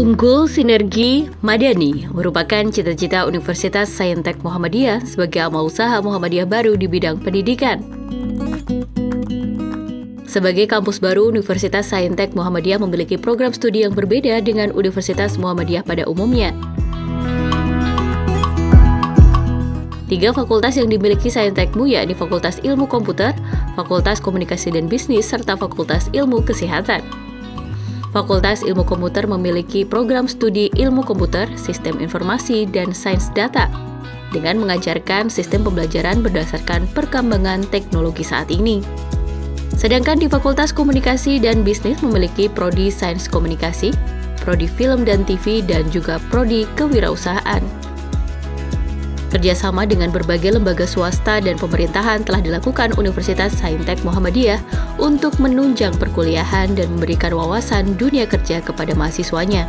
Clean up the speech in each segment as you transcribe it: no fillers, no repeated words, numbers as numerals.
Unggul Sinergi Madani merupakan cita-cita Universitas Saintek Muhammadiyah sebagai amal usaha Muhammadiyah baru di bidang pendidikan. Sebagai kampus baru, Universitas Saintek Muhammadiyah memiliki program studi yang berbeda dengan Universitas Muhammadiyah pada umumnya. 3 fakultas yang dimiliki Saintekmu yakni Fakultas Ilmu Komputer, Fakultas Komunikasi dan Bisnis, serta Fakultas Ilmu Kesehatan. Fakultas Ilmu Komputer memiliki program studi Ilmu Komputer, Sistem Informasi, dan Sains Data dengan mengajarkan sistem pembelajaran berdasarkan perkembangan teknologi saat ini. Sedangkan di Fakultas Komunikasi dan Bisnis memiliki Prodi Sains Komunikasi, Prodi Film dan TV, dan juga Prodi Kewirausahaan. Kerjasama dengan berbagai lembaga swasta dan pemerintahan telah dilakukan Universitas Saintek Muhammadiyah untuk menunjang perkuliahan dan memberikan wawasan dunia kerja kepada mahasiswanya.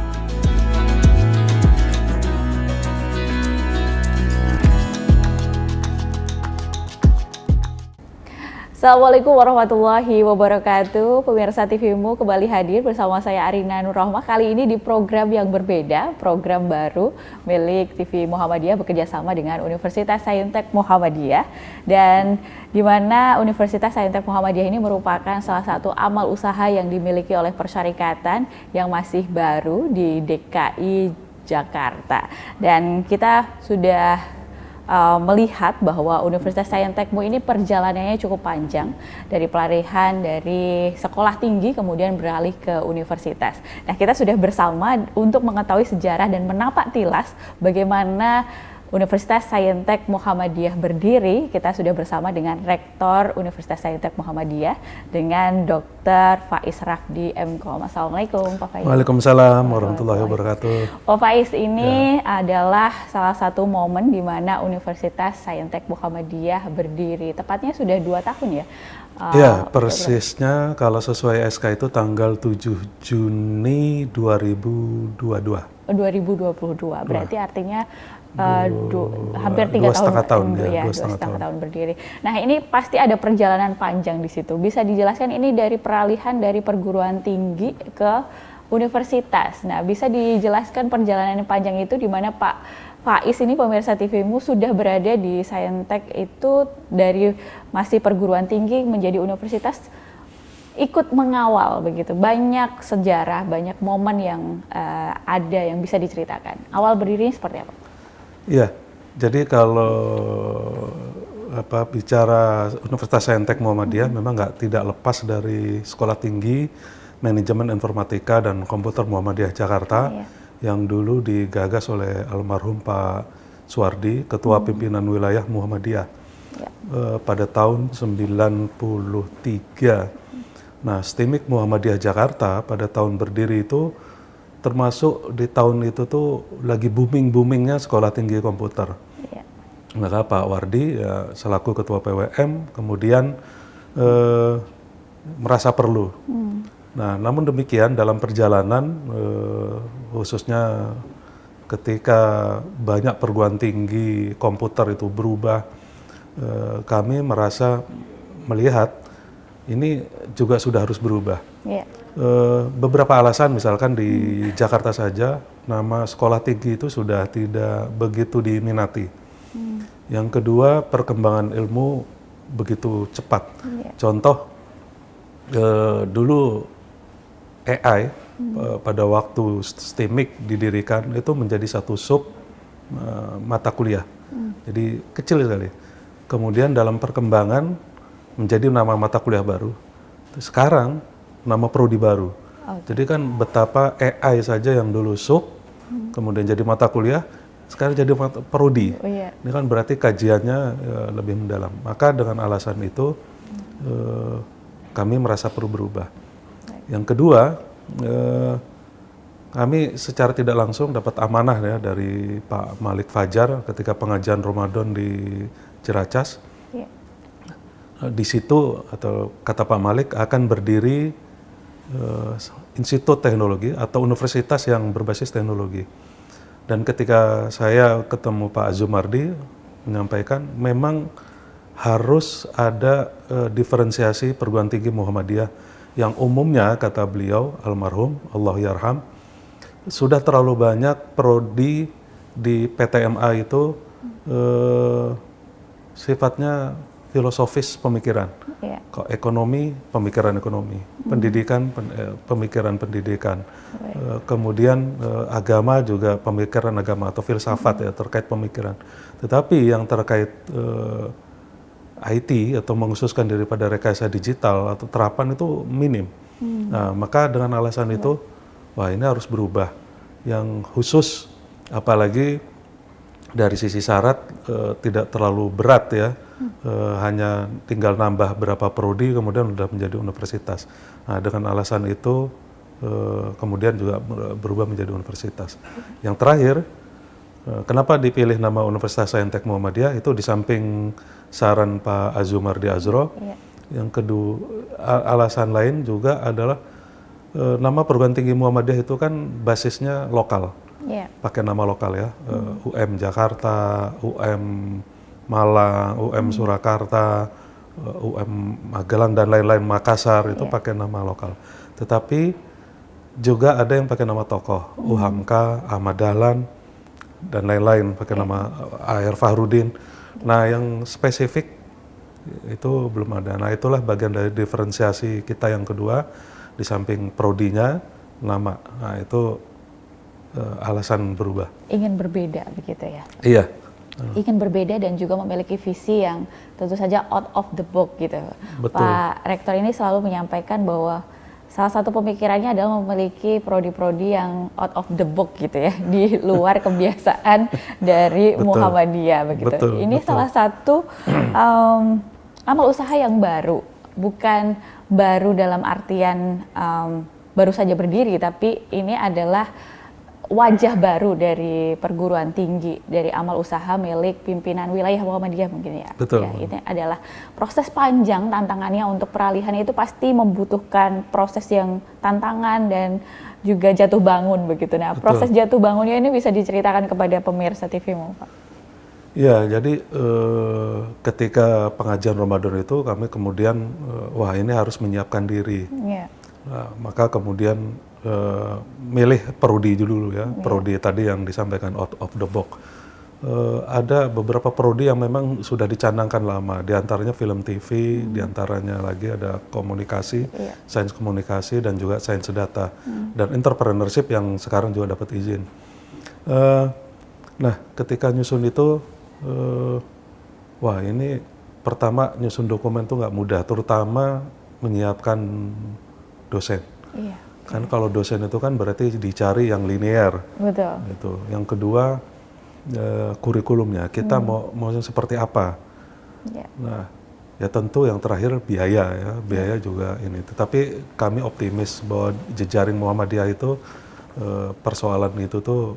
Assalamualaikum warahmatullahi wabarakatuh. Pemirsa TVmu kembali hadir bersama saya Arina Nurrohmah. Kali ini di program yang berbeda, program baru milik TV Muhammadiyah bekerjasama dengan Universitas Saintek Muhammadiyah. Dan di mana Universitas Saintek Muhammadiyah ini merupakan salah satu amal usaha yang dimiliki oleh persyarikatan yang masih baru di DKI Jakarta. Dan kita sudah melihat bahwa Universitas Saintekmu ini perjalanannya cukup panjang dari pelarian dari sekolah tinggi kemudian beralih ke universitas. Nah, kita sudah bersama untuk mengetahui sejarah dan menapak tilas bagaimana Universitas Saintek Muhammadiyah berdiri. Kita sudah bersama dengan Rektor Universitas Saintek Muhammadiyah dengan Dr. Faiz Rafdi MKom. Assalamualaikum Pak Faiz. Waalaikumsalam warahmatullahi wabarakatuh. Pak Faiz, ini adalah salah satu momen di mana Universitas Saintek Muhammadiyah berdiri. Tepatnya sudah 2 tahun ya? Ya, persisnya kalau sesuai SK itu tanggal 7 Juni 2022. 2022, berarti artinya hampir 3 tahun, ya, 2,5 tahun berdiri. Nah, ini pasti ada perjalanan panjang di situ. Bisa dijelaskan ini dari peralihan dari perguruan tinggi ke universitas. Nah, bisa dijelaskan perjalanan yang panjang itu di mana Pak Faiz ini pemirsa TVmu sudah berada di Saintek itu dari masih perguruan tinggi menjadi universitas, ikut mengawal begitu. Banyak sejarah, banyak momen yang ada yang bisa diceritakan. Awal berdirinya seperti apa? Iya, jadi kalau bicara Universitas Saintek Muhammadiyah memang tidak lepas dari Sekolah Tinggi Manajemen Informatika dan Komputer Muhammadiyah Jakarta yang dulu digagas oleh almarhum Pak Suwardi, Ketua Pimpinan Wilayah Muhammadiyah pada tahun 93. Nah, STIMIK Muhammadiyah Jakarta pada tahun berdiri itu termasuk di tahun itu tuh lagi booming-boomingnya sekolah tinggi komputer. Maka Pak Wardi ya, selaku Ketua PWM kemudian merasa perlu. Nah, namun demikian dalam perjalanan khususnya ketika banyak perguruan tinggi komputer itu berubah, kami merasa melihat ini juga sudah harus berubah. Beberapa alasan, misalkan di Jakarta saja nama sekolah tinggi itu sudah tidak begitu diminati. Yang kedua, perkembangan ilmu begitu cepat. Contoh, dulu AI pada waktu STIMIK didirikan itu menjadi satu sub mata kuliah. Jadi kecil sekali. Kemudian dalam perkembangan menjadi nama mata kuliah baru. Sekarang nama prodi baru. Jadi kan betapa AI saja yang dulu sub, kemudian jadi mata kuliah, sekarang jadi prodi. Ini kan berarti kajiannya lebih mendalam. Maka dengan alasan itu kami merasa perlu berubah. Yang kedua, kami secara tidak langsung dapat amanah ya dari Pak Malik Fajar ketika pengajian Ramadan di Ciracas. Di situ atau kata Pak Malik akan berdiri institut teknologi atau universitas yang berbasis teknologi. Dan ketika saya ketemu Pak Azumardi menyampaikan memang harus ada diferensiasi perguruan tinggi Muhammadiyah yang umumnya kata beliau almarhum Allah yarham sudah terlalu banyak prodi di PTMA itu sifatnya filosofis pemikiran. Iya. Kok ekonomi, pemikiran ekonomi, pendidikan, pemikiran pendidikan, kemudian agama juga pemikiran agama atau filsafat ya terkait pemikiran. Tetapi yang terkait IT atau mengkhususkan daripada rekayasa digital atau terapan itu minim. Nah, maka dengan alasan itu, wah ini harus berubah. Yang khusus, apalagi dari sisi syarat tidak terlalu berat ya, hanya tinggal nambah berapa prodi kemudian sudah menjadi universitas. Nah, dengan alasan itu kemudian juga berubah menjadi universitas. Yang terakhir, kenapa dipilih nama Universitas Saintek Muhammadiyah itu di samping saran Pak Azumardi Azro. Yang kedua, alasan lain juga adalah nama perguruan tinggi Muhammadiyah itu kan basisnya lokal. Pakai nama lokal ya, UM Jakarta, UM Malang, UM Surakarta, UM Magelang dan lain-lain, Makassar itu pakai nama lokal. Tetapi juga ada yang pakai nama tokoh, UHAMKA, Ahmad Dahlan dan lain-lain pakai nama A.R. Fahrudin. Nah, yang spesifik itu belum ada. Nah, itulah bagian dari diferensiasi kita yang kedua, di samping prodinya nama. Nah, itu alasan berubah. Ingin berbeda begitu ya? Iya. Ingin berbeda dan juga memiliki visi yang tentu saja out of the box gitu. Betul. Pak Rektor ini selalu menyampaikan bahwa salah satu pemikirannya adalah memiliki prodi-prodi yang out of the box gitu ya, di luar kebiasaan dari Muhammadiyah begitu. Ini salah satu amal usaha yang baru, bukan baru dalam artian baru saja berdiri, tapi ini adalah wajah baru dari perguruan tinggi, dari amal usaha milik pimpinan wilayah Muhammadiyah mungkin ya. Betul. Ya, ini adalah proses panjang, tantangannya untuk peralihan itu pasti membutuhkan proses yang tantangan dan juga jatuh bangun begitu. Nah, proses jatuh bangunnya ini bisa diceritakan kepada pemirsa TV-mu, Pak. Ya, jadi ketika pengajian Ramadan itu kami kemudian wah ini harus menyiapkan diri. Nah, maka kemudian milih prodi dulu ya, prodi tadi yang disampaikan out of the box. Ada beberapa prodi yang memang sudah dicanangkan lama, diantaranya film TV, diantaranya lagi ada komunikasi, sains komunikasi dan juga sains data, dan entrepreneurship yang sekarang juga dapat izin. Nah, ketika nyusun itu, wah ini pertama nyusun dokumen itu nggak mudah, terutama menyiapkan dosen. Kan kalau dosen itu kan berarti dicari yang linear. Betul. Gitu. Yang kedua kurikulumnya, kita mau seperti apa. Nah, ya tentu yang terakhir biaya ya, biaya juga ini. Tetapi kami optimis bahwa jejaring Muhammadiyah itu persoalan itu tuh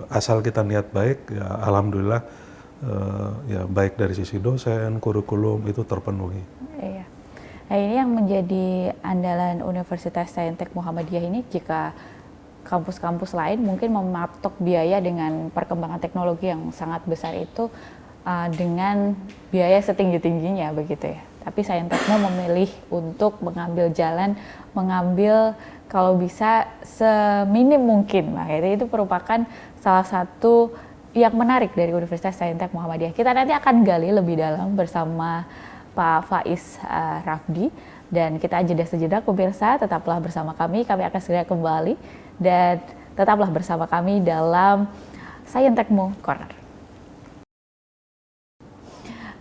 asal kita niat baik, ya alhamdulillah ya baik dari sisi dosen, kurikulum itu terpenuhi. Iya. Nah, ini yang menjadi andalan Universitas Saintek Muhammadiyah ini, jika kampus-kampus lain mungkin mematok biaya dengan perkembangan teknologi yang sangat besar itu dengan biaya setinggi-tingginya begitu ya. Tapi Saintekmu memilih untuk mengambil jalan, mengambil kalau bisa seminim mungkin. Makanya itu merupakan salah satu yang menarik dari Universitas Saintek Muhammadiyah. Kita nanti akan gali lebih dalam bersama Pak Faiz Rafdi, dan kita jeda sejenak pemirsa, tetaplah bersama kami akan segera kembali dan tetaplah bersama kami dalam Saintekmu Corner.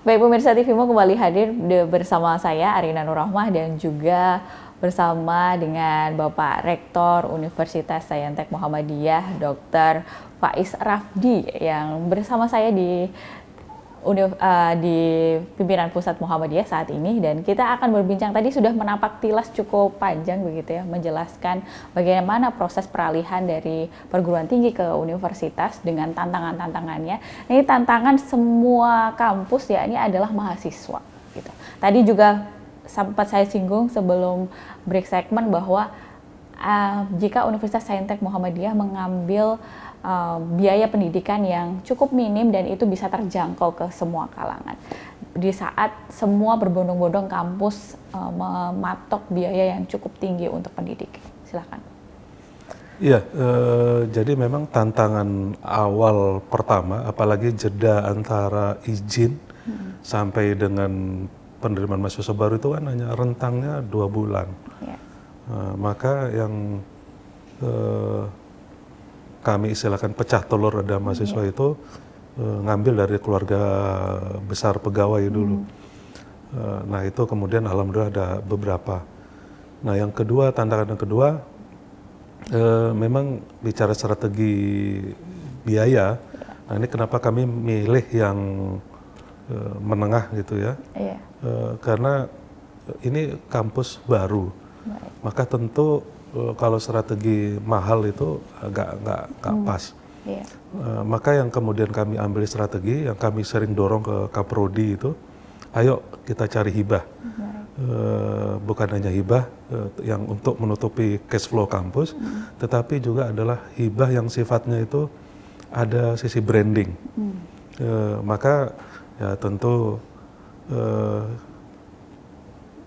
Baik pemirsa TV-mu, kembali hadir bersama saya Arina Nurrohmah dan juga bersama dengan Bapak Rektor Universitas Saintek Muhammadiyah Dr. Faiz Rafdi yang bersama saya di pimpinan pusat Muhammadiyah saat ini, dan kita akan berbincang, tadi sudah menapak tilas cukup panjang begitu ya, menjelaskan bagaimana proses peralihan dari perguruan tinggi ke universitas dengan tantangan-tantangannya. Ini tantangan semua kampus ya, ini adalah mahasiswa gitu. Tadi juga sempat saya singgung sebelum break segmen bahwa jika Universitas Saintek Muhammadiyah mengambil biaya pendidikan yang cukup minim dan itu bisa terjangkau ke semua kalangan. Di saat semua berbondong-bondong kampus mematok biaya yang cukup tinggi untuk pendidikan. Silakan. Iya, jadi memang tantangan awal pertama, apalagi jeda antara izin sampai dengan penerimaan mahasiswa baru itu kan hanya rentangnya 2 bulan. Ya. Maka yang kami istilahkan pecah telur ada mahasiswa itu ngambil dari keluarga besar pegawai dulu. Nah itu kemudian alhamdulillah ada beberapa. Nah yang kedua, tantangan yang kedua, memang bicara strategi biaya. Nah ini kenapa kami milih yang menengah gitu ya. Iya. Karena ini kampus baru, maka tentu kalau strategi mahal itu agak nggak pas. Iya. Maka yang kemudian kami ambil strategi, yang kami sering dorong ke Kaprodi itu, ayo kita cari hibah. Bukan hanya hibah yang untuk menutupi cash flow kampus, tetapi juga adalah hibah yang sifatnya itu ada sisi branding. Maka ya tentu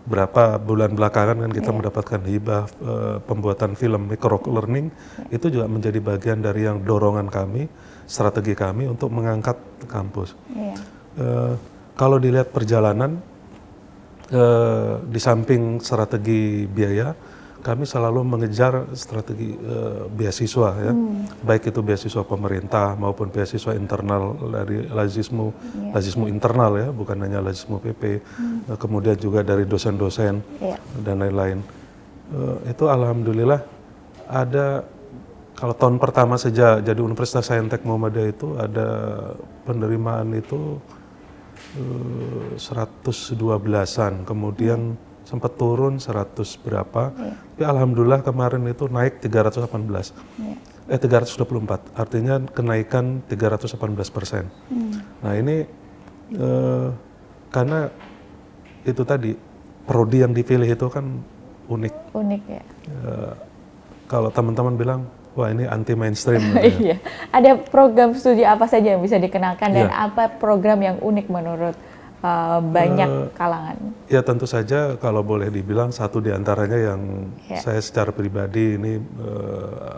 berapa bulan belakangan kan kita mendapatkan hibah pembuatan film micro learning, itu juga menjadi bagian dari yang dorongan kami, strategi kami untuk mengangkat kampus. Kalau dilihat perjalanan, di samping strategi biaya, kami selalu mengejar strategi beasiswa ya, baik itu beasiswa pemerintah maupun beasiswa internal dari lazismu internal ya, bukan hanya lazismu PP, kemudian juga dari dosen-dosen dan lain-lain. Itu alhamdulillah ada, kalau tahun pertama saja jadi Universitas Saintek Muhammadiyah itu ada penerimaan itu 112-an, kemudian sempat turun 100 berapa, tapi alhamdulillah kemarin itu naik 318, 324, artinya kenaikan 318%. Nah ini karena itu tadi, prodi yang dipilih itu kan unik. Unik ya. Kalau teman-teman bilang, wah ini anti mainstream. Iya. Ada program studi apa saja yang bisa dikenalkan dan apa program yang unik menurut banyak kalangan? Ya tentu saja kalau boleh dibilang satu di antaranya yang saya secara pribadi ini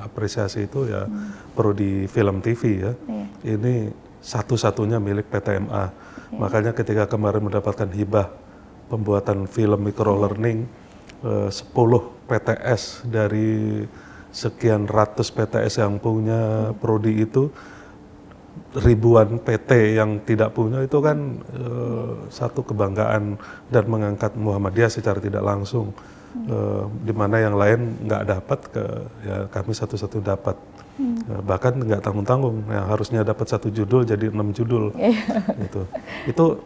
apresiasi itu ya prodi film TV ya. Ini satu-satunya milik PTMA. Makanya ketika kemarin mendapatkan hibah pembuatan film micro learning 10 PTS dari sekian ratus PTS yang punya prodi itu, ribuan PT yang tidak punya, itu kan satu kebanggaan dan mengangkat Muhammadiyah secara tidak langsung, di mana yang lain nggak dapat, ya kami satu-satu dapat. Bahkan nggak tanggung-tanggung, yang harusnya dapat 1 judul jadi 6 judul. Itu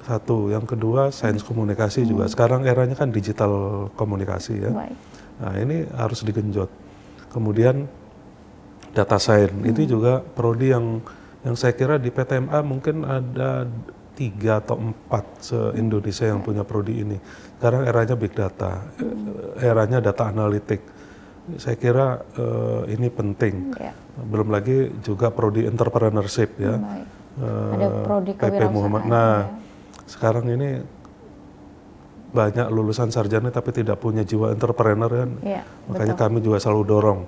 satu. Yang kedua, sains komunikasi juga. Sekarang eranya kan digital komunikasi ya. Nah ini harus digenjot. Kemudian data science itu juga prodi yang saya kira di PTMA mungkin ada 3 atau 4 se-Indonesia yang punya prodi ini. Sekarang eranya big data, eranya data analitik. Saya kira ini penting. Belum lagi juga prodi entrepreneurship ya. Ada prodi PP Muhammad. Nah, sekarang ini banyak lulusan sarjana tapi tidak punya jiwa entrepreneur kan. Makanya kami juga selalu dorong,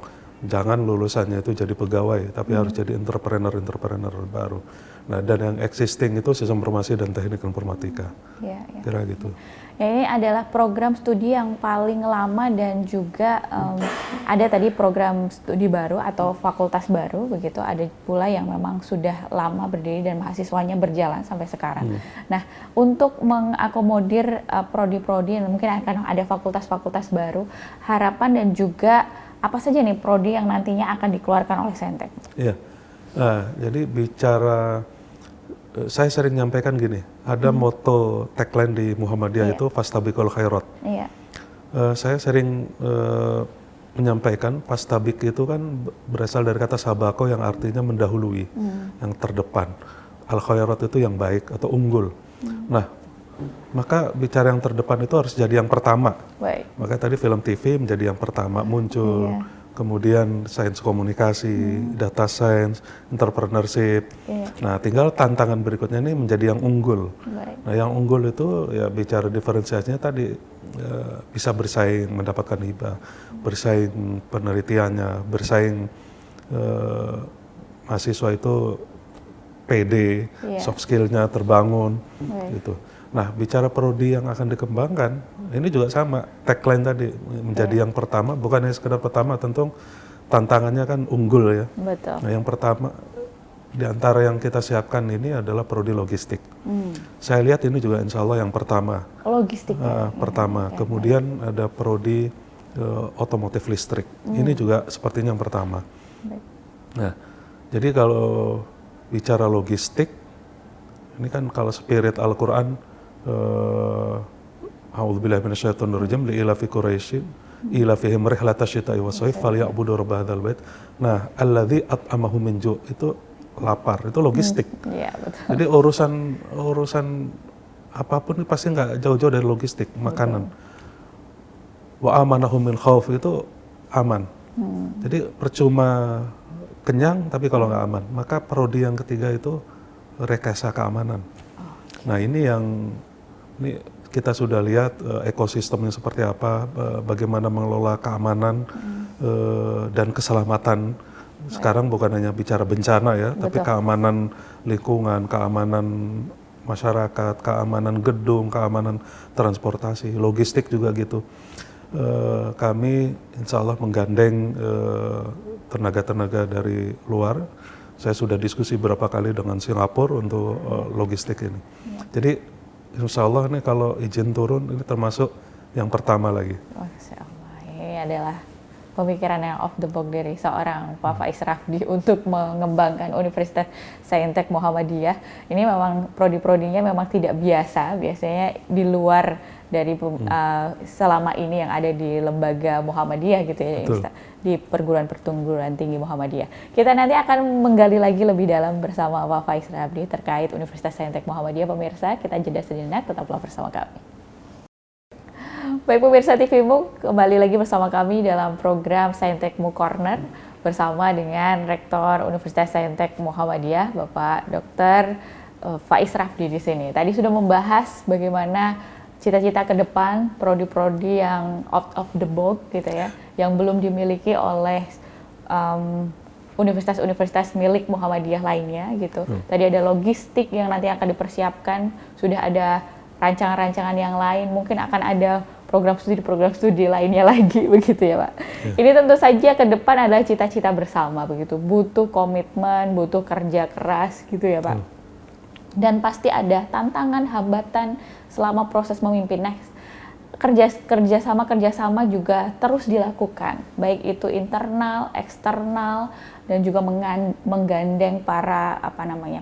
jangan lulusannya itu jadi pegawai, tapi harus jadi entrepreneur baru. Nah, dan yang existing itu sistem informasi dan teknik informatika. Kira gitu. Ya, ini adalah program studi yang paling lama dan juga ada tadi program studi baru atau fakultas baru, begitu. Ada pula yang memang sudah lama berdiri dan mahasiswanya berjalan sampai sekarang. Nah, untuk mengakomodir prodi-prodi yang mungkin akan ada fakultas-fakultas baru, harapan dan juga apa saja nih prodi yang nantinya akan dikeluarkan oleh Saintek? Iya, nah, jadi bicara, saya sering nyampaikan gini, ada moto tagline di Muhammadiyah itu Fastabiqul Khairat. Saya sering menyampaikan Fastabik itu kan berasal dari kata sabako yang artinya mendahului, yang terdepan. Al Khairat itu yang baik atau unggul. Nah, maka bicara yang terdepan itu harus jadi yang pertama. Maka tadi film TV menjadi yang pertama muncul. Kemudian sains komunikasi, data science, entrepreneurship. Nah, tinggal tantangan berikutnya ini menjadi yang unggul. Nah, yang unggul itu ya bicara diferensiasinya tadi bisa bersaing mendapatkan hibah, bersaing penelitiannya, bersaing mahasiswa itu PD, soft skill-nya terbangun, gitu. Nah, bicara prodi yang akan dikembangkan, ini juga sama, tagline tadi, menjadi yang pertama, bukan hanya sekedar pertama, tentu tantangannya kan unggul ya. Betul. Nah, yang pertama, di antara yang kita siapkan ini adalah prodi logistik. Saya lihat ini juga insya Allah yang pertama. Logistik Pertama, kemudian ada prodi otomotif listrik, ini juga sepertinya yang pertama. Nah, jadi kalau bicara logistik, ini kan kalau spirit Al-Quran, A'udzubillahi minasyaitonir rajim, li'ilafi Quraisyin, ilafihim rihlata syita'i was-shaif falya'budu rabb hadzal bait. Nah, alladzi at'amahum min ju' itu lapar, itu logistik. Iya, betul. Jadi urusan apapun ini pasti nggak jauh-jauh dari logistik, makanan. Wa amanahum min khauf itu aman. Jadi percuma kenyang tapi kalau nggak aman, maka prodi yang ketiga itu rekayasa keamanan. Nah, ini kita sudah lihat ekosistemnya seperti apa, bagaimana mengelola keamanan dan keselamatan. Sekarang bukan hanya bicara bencana ya, tapi keamanan lingkungan, keamanan masyarakat, keamanan gedung, keamanan transportasi, logistik juga gitu. Kami insya Allah menggandeng tenaga-tenaga dari luar. Saya sudah diskusi beberapa kali dengan Singapura untuk logistik ini. Jadi insya Allah ini kalau izin turun ini termasuk yang pertama lagi. Masya Allah, ini adalah pemikiran yang off the box dari seorang Pak Faiz Rafdi untuk mengembangkan Universitas Saintek Muhammadiyah. Ini memang prodi-prodinya memang tidak biasa, biasanya di luar dari selama ini yang ada di lembaga Muhammadiyah gitu ya, di perguruan tinggi Muhammadiyah. Kita nanti akan menggali lagi lebih dalam bersama Pak Faiz Rafdi terkait Universitas Saintek Muhammadiyah. Pemirsa, kita jeda sejenak, tetaplah bersama kami. Baik pemirsa TVMU, kembali lagi bersama kami dalam program Saintekmu Corner bersama dengan Rektor Universitas Saintek Muhammadiyah, Bapak Dr. Faiz Rafdi di sini. Tadi sudah membahas bagaimana cita-cita ke depan, prodi-prodi yang out of the box gitu ya, yang belum dimiliki oleh universitas-universitas milik Muhammadiyah lainnya gitu. Tadi ada logistik yang nanti akan dipersiapkan, sudah ada rancangan-rancangan yang lain, mungkin akan ada program studi lainnya lagi begitu ya Pak. Ini tentu saja ke depan adalah cita-cita bersama begitu, butuh komitmen, butuh kerja keras gitu ya Pak. Dan pasti ada tantangan, hambatan selama proses memimpin. Nah, kerjasama juga terus dilakukan, baik itu internal, eksternal, dan juga menggandeng para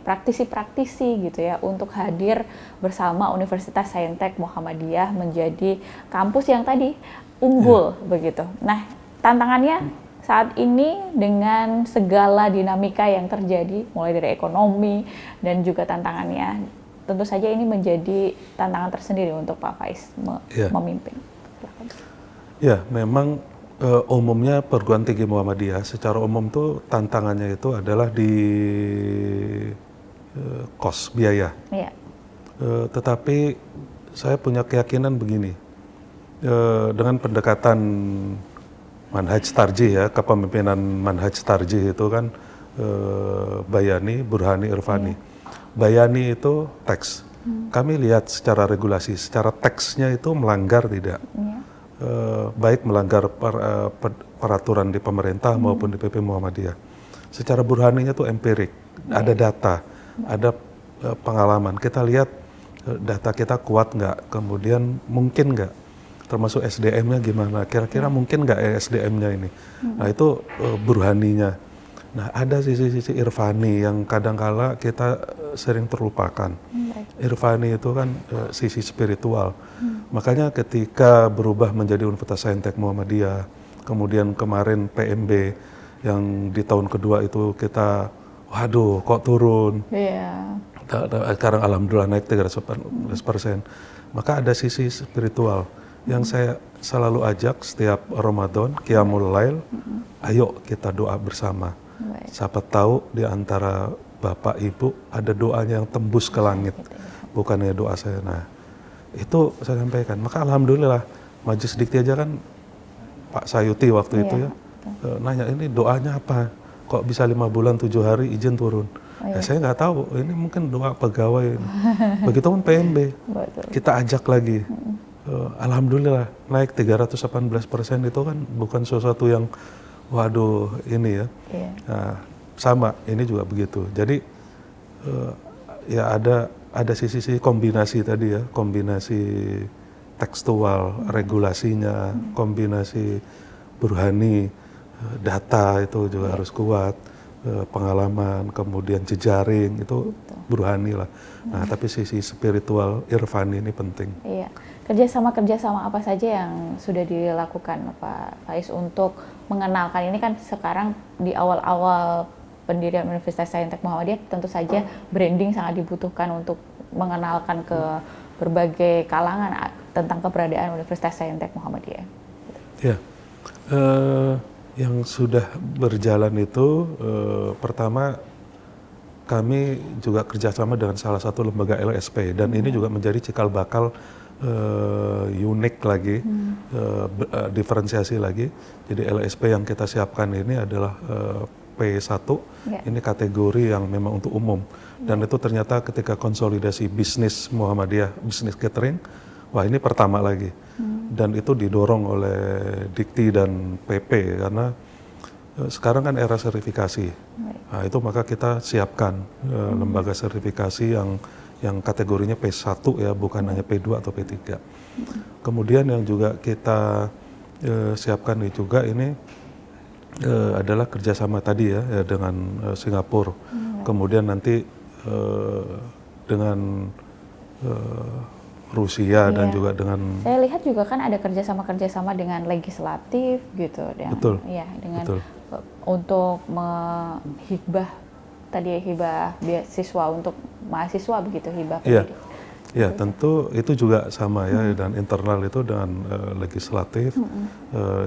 praktisi-praktisi gitu ya untuk hadir bersama Universitas Saintek Muhammadiyah menjadi kampus yang tadi unggul begitu. Nah, tantangannya saat ini dengan segala dinamika yang terjadi mulai dari ekonomi dan juga tantangannya, tentu saja ini menjadi tantangan tersendiri untuk Pak Faiz memimpin. Ya, memang umumnya perguruan tinggi Muhammadiyah secara umum tuh tantangannya itu adalah di kos biaya. Tetapi saya punya keyakinan begini, dengan pendekatan manhaj tarjih ya, kepemimpinan manhaj tarjih itu kan Bayani, Burhani, Irfani. Bayani itu teks. Kami lihat secara regulasi, secara teksnya itu melanggar tidak. Baik melanggar peraturan di pemerintah maupun di PP Muhammadiyah. Secara burhaninya itu empirik, ada data, ada pengalaman. Kita lihat data kita kuat nggak, kemudian mungkin nggak, termasuk SDM-nya gimana, kira-kira mungkin nggak SDM-nya ini. Nah itu burhaninya. Nah ada sisi-sisi irfani yang kadang-kala kita sering terlupakan. Irfani itu kan sisi spiritual. Makanya ketika berubah menjadi Universitas Saintek Muhammadiyah, kemudian kemarin PMB yang di tahun kedua itu kita, waduh kok turun. Sekarang alhamdulillah naik 300%. Maka ada sisi spiritual yang saya selalu ajak setiap Ramadan, Qiyamul Lail, ayo kita doa bersama. Siapa tahu di antara Bapak Ibu ada doanya yang tembus ke langit, bukannya doa saya. Nah, Itu saya sampaikan. Maka alhamdulillah Majelis Dikti aja kan Pak Sayuti waktu itu ya nanya ini doanya apa? Kok bisa 5 bulan 7 hari izin turun? Ya, saya nggak tahu. Ini mungkin doa pegawai. Begitupun PMB. Kita ajak lagi. Alhamdulillah naik 318% itu kan bukan sesuatu yang waduh ini ya. Nah, sama ini juga begitu. Jadi ya ada sisi kombinasi tadi ya, kombinasi tekstual, regulasinya, kombinasi burhani, data itu juga harus kuat, pengalaman, kemudian jejaring itu burhani lah. Nah, tapi sisi spiritual, irfani ini penting. Iya. Kerjasama apa saja yang sudah dilakukan Pak Faiz untuk mengenalkan ini kan sekarang di awal-awal pendirian Universitas Saintek Muhammadiyah tentu saja branding sangat dibutuhkan untuk mengenalkan ke berbagai kalangan tentang keberadaan Universitas Saintek Muhammadiyah. Ya, yang sudah berjalan itu pertama kami juga kerjasama dengan salah satu lembaga LSP dan ini juga menjadi cikal bakal unik lagi, diferensiasi lagi. Jadi LSP yang kita siapkan ini adalah P1, ini kategori yang memang untuk umum. Dan itu ternyata ketika konsolidasi bisnis Muhammadiyah, bisnis catering, wah ini pertama lagi. Dan itu didorong oleh Dikti dan PP karena sekarang kan era sertifikasi. Nah, itu maka kita siapkan lembaga sertifikasi yang kategorinya P1 ya, bukan hanya P2 atau P3. Kemudian yang juga kita siapkan juga ini adalah kerjasama tadi ya dengan Singapura. Kemudian nanti dengan Rusia dan juga dengan. Saya lihat juga kan ada kerjasama dengan legislatif gitu. Betul. Ya, dengan betul. Untuk menghibah tadi hibah beasiswa untuk mahasiswa begitu hibah pendidik. Ya, tentu itu juga sama ya, dan internal itu dengan legislatif,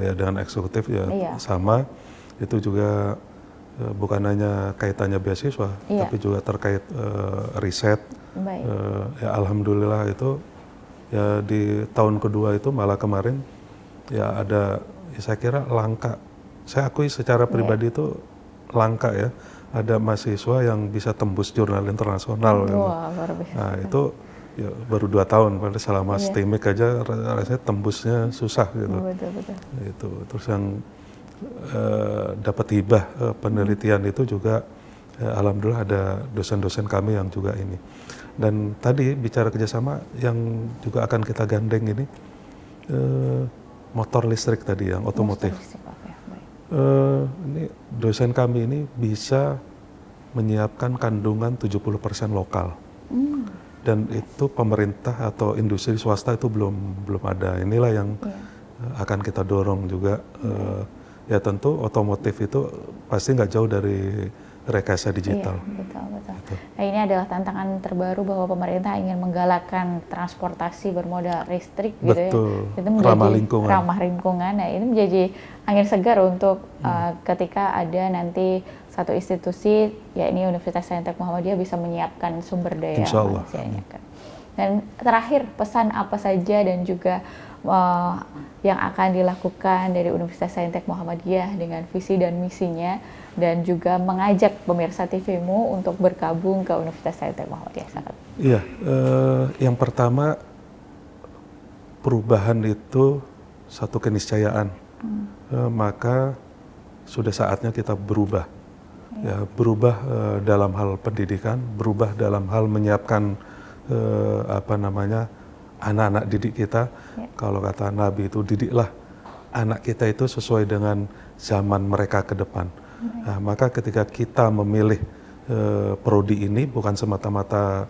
ya dengan eksekutif ya sama. Itu juga bukan hanya kaitannya beasiswa, tapi juga terkait riset. Ya alhamdulillah itu ya di tahun kedua itu malah kemarin ya ada, ya saya kira langka. Saya akui secara pribadi itu langka ya. Ada mahasiswa yang bisa tembus jurnal internasional. Wah, luar biasa. Nah itu ya, baru 2 tahun, padahal selama STIMIK aja rasanya tembusnya susah gitu. Betul. Itu terus yang dapat hibah penelitian itu juga alhamdulillah ada dosen-dosen kami yang juga ini. Dan tadi bicara kerjasama yang juga akan kita gandeng ini motor listrik tadi yang otomotif. Ini dosen kami ini bisa menyiapkan kandungan 70% lokal. Dan itu pemerintah atau industri swasta itu belum ada. Inilah yang akan kita dorong juga. Ya tentu otomotif itu pasti nggak jauh dari rekayasa digital. Betul. Nah, ini adalah tantangan terbaru bahwa pemerintah ingin menggalakkan transportasi bermoda listrik gitu ya. Itu menjadi ramah lingkungan. Nah, ini menjadi angin segar untuk ketika ada nanti satu institusi, yakni Universitas Saintek Muhammadiyah bisa menyiapkan sumber daya manusianya. Dan terakhir, pesan apa saja dan juga yang akan dilakukan dari Universitas Saintek Muhammadiyah dengan visi dan misinya, dan juga mengajak pemirsa TV-mu untuk bergabung ke Universitas Saintek Muhammadiyah. Iya, yang pertama perubahan itu satu keniscayaan, maka sudah saatnya kita berubah. Ya, berubah dalam hal pendidikan, berubah dalam hal menyiapkan anak-anak didik kita. Kalau kata Nabi itu, didiklah anak kita itu sesuai dengan zaman mereka ke depan. Nah, maka ketika kita memilih prodi ini bukan semata-mata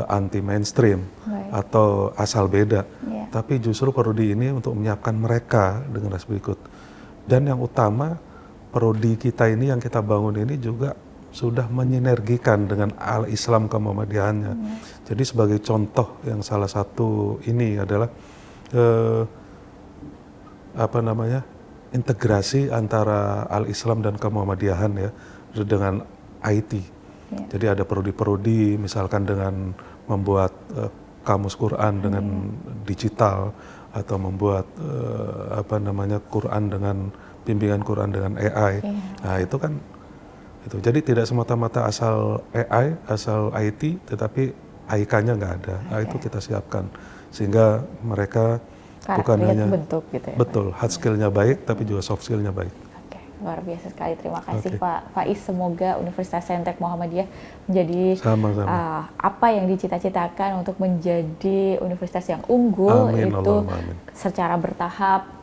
anti mainstream atau asal beda, tapi justru prodi ini untuk menyiapkan mereka dengan berikut. Dan yang utama, prodi kita ini yang kita bangun ini juga sudah menyinergikan dengan al-Islam kemuhammadiyahannya. Jadi sebagai contoh yang salah satu ini adalah integrasi antara al-Islam dan kemuhammadiyahan ya, dengan IT. Jadi ada prodi-prodi misalkan dengan membuat kamus Quran dengan digital atau membuat Quran dengan bimbingan Quran dengan AI. Nah, itu kan itu. Jadi tidak semata-mata asal AI, asal IT, tetapi IK-nya nggak ada. Nah, itu kita siapkan sehingga mereka bukan hanya bentuk gitu ya. Betul, hard skill-nya baik tapi juga soft skill-nya baik. Oke, luar biasa sekali. Terima kasih Pak Faiz. Semoga Universitas Saintek Muhammadiyah menjadi apa yang dicita-citakan untuk menjadi universitas yang unggul. Amin, itu amin. secara bertahap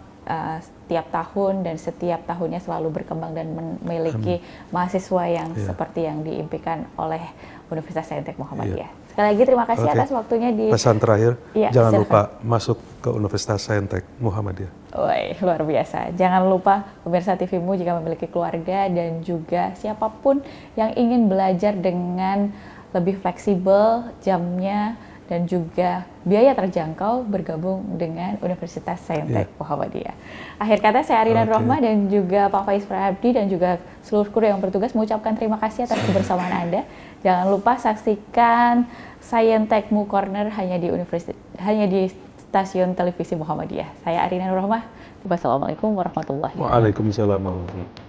setiap tahun dan setiap tahunnya selalu berkembang dan memiliki mahasiswa yang seperti yang diimpikan oleh Universitas Saintek Muhammadiyah. Sekali lagi terima kasih atas waktunya di pesan terakhir. Jangan silakan. lupa masuk ke Universitas Saintek Muhammadiyah. Woi, luar biasa. Jangan lupa pemirsa TVmu jika memiliki keluarga dan juga siapapun yang ingin belajar dengan lebih fleksibel jamnya dan juga biaya terjangkau bergabung dengan Universitas Saintek Muhammadiyah. Akhir kata saya Arina Rohmah dan juga Pak Faiz Prabdi dan juga seluruh kru yang bertugas mengucapkan terima kasih atas kebersamaan Anda. Jangan lupa saksikan Saintekmu Corner hanya di stasiun televisi Muhammadiyah. Saya Arina Rohmah. Wassalamualaikum warahmatullahi wabarakatuh. Waalaikumsalam warahmatullahi wabarakatuh.